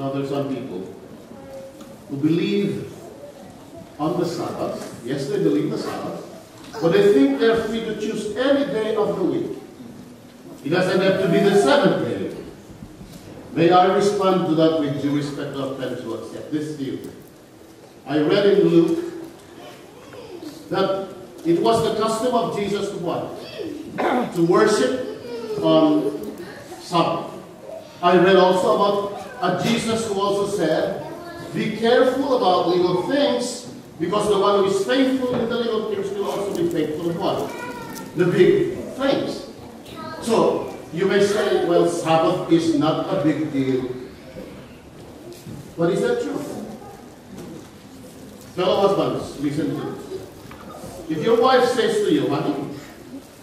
Now there's some people who believe on the Sabbath. Yes, they believe the Sabbath. But they think they're free to choose any day of the week. It doesn't have to be the seventh day. May I respond to that with due respect of friends who accept this view? I read in Luke that it was the custom of Jesus to what? To worship on Sabbath. I read also about a Jesus who also said, be careful about little things, because the one who is faithful in the little things will also be faithful in what? The big things. So, you may say, well, Sabbath is not a big deal. But is that true? Fellow husbands, listen to this. If your wife says to you, honey,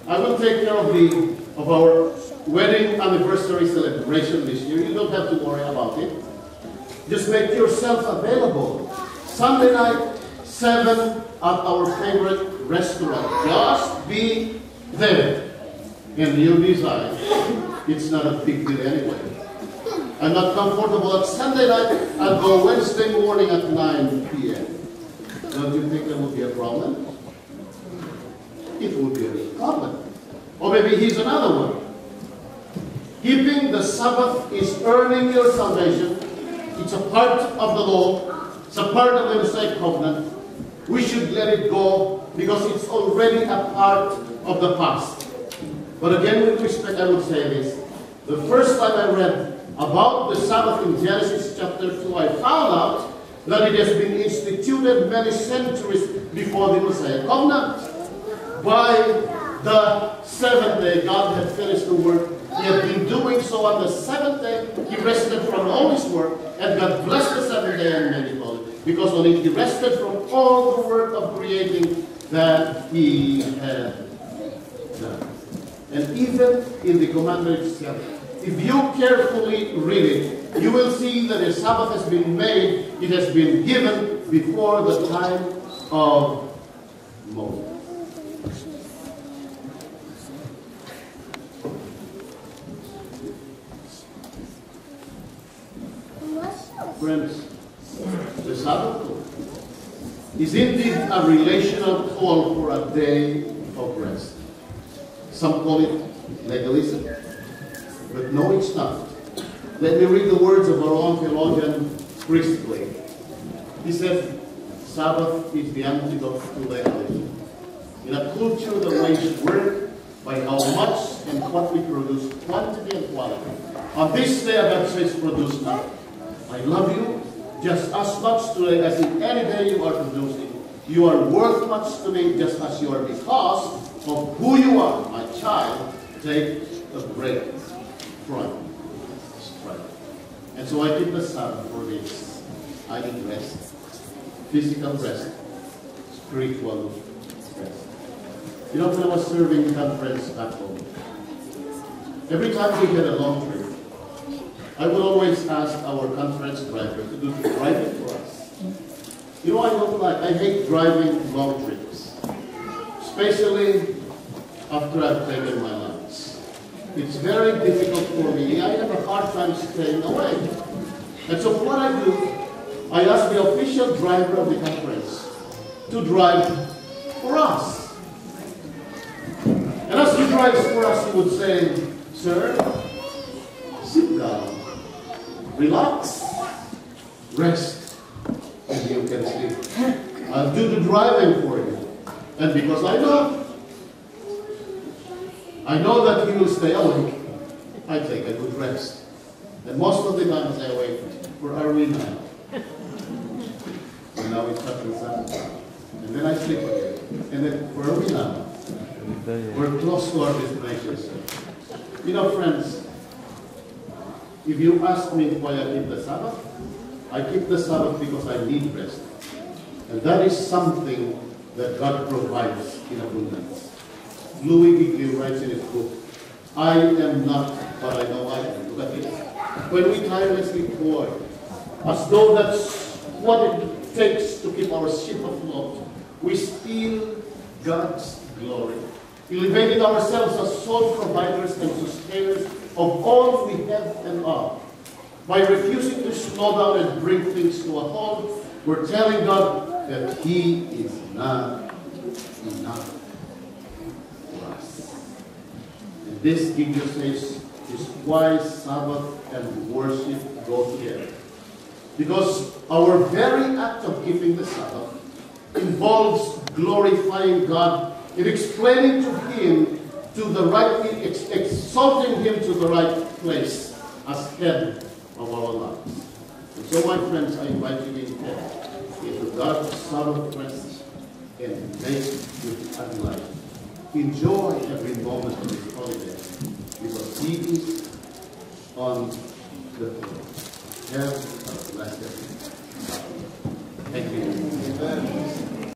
I will take care of our wedding anniversary celebration this year, you don't have to worry about it. Just make yourself available. Sunday night, 7 at our favorite restaurant. Just be there. And you decide it's not a big deal anyway. I'm not comfortable at Sunday night. I'll go Wednesday morning at 9 p.m. Don't you think there will be a problem? It will be a problem. Or maybe here's another one. Keeping the Sabbath is earning your salvation. It's a part of the law. It's a part of the Mosaic covenant. We should let it go because it's already a part of the past. But again, with respect, I would say this. The first time I read about the Sabbath in Genesis chapter 2, I found out that it has been instituted many centuries before the Mosaic covenant. By the seventh day, God had finished the work. He had been doing so on the seventh day. He rested from all his work, and God blessed the seventh day and made it holy. Because on it he rested from all the work of creating that he had done. And even in the commandment itself, if you carefully read it, you will see that a Sabbath has been made, it has been given before the time of Moses. Friends, the Sabbath is indeed a relational call for a day of rest. Some call it legalism, but no, it's not. Let me read the words of our own theologian, Priestley. He said, Sabbath is the antidote to legalism. In a culture that weighs work by how much and what we produce, quantity and quality. On this day, God says, produce not. I love you just as much today as in any day you are producing. You are worth much to me just as you are because of who you are. My child, take a break from strife. And so I keep the Sabbath for this. I need rest. Physical rest. Spiritual rest. You know, when I was serving conference back home, every time we had a long trip, I would always ask our conference driver to do the driving for us. You know, I hate driving long trips, especially after I've taken my lunch. It's very difficult for me. I have a hard time staying away. And so what I do, I ask the official driver of the conference to drive for us. And as he drives for us, he would say, sir, sit down. Relax, rest, and you can sleep. I'll do the driving for you. And because I know that he will stay awake, I take a good rest. And most of the time I say, wait, where are we now? And now it's Saturday, Sunday. And then I sleep again. And then, where are we now? We're close to our destination. You know, friends, if you ask me why I keep the Sabbath, I keep the Sabbath because I need rest. And that is something that God provides in abundance. Louis Giglio writes in his book, I am not, but I know I am. Look at this. When we tirelessly toil, as though that's what it takes to keep our ship afloat, we steal God's glory, elevating ourselves as sole providers and sustainers of all we have and are. By refusing to slow down and bring things to a halt, we're telling God that He is not enough for us. And this, Gideon says, is why Sabbath and worship go together. Because our very act of keeping the Sabbath involves glorifying God in explaining to Him to the right, exalting Him to the right place as head of our lives. And so, my friends, I invite you into God's Sabbath rest and make it a life. Enjoy every moment of this holiday because He is on the throne. Have a blessed day. Thank you. Amen.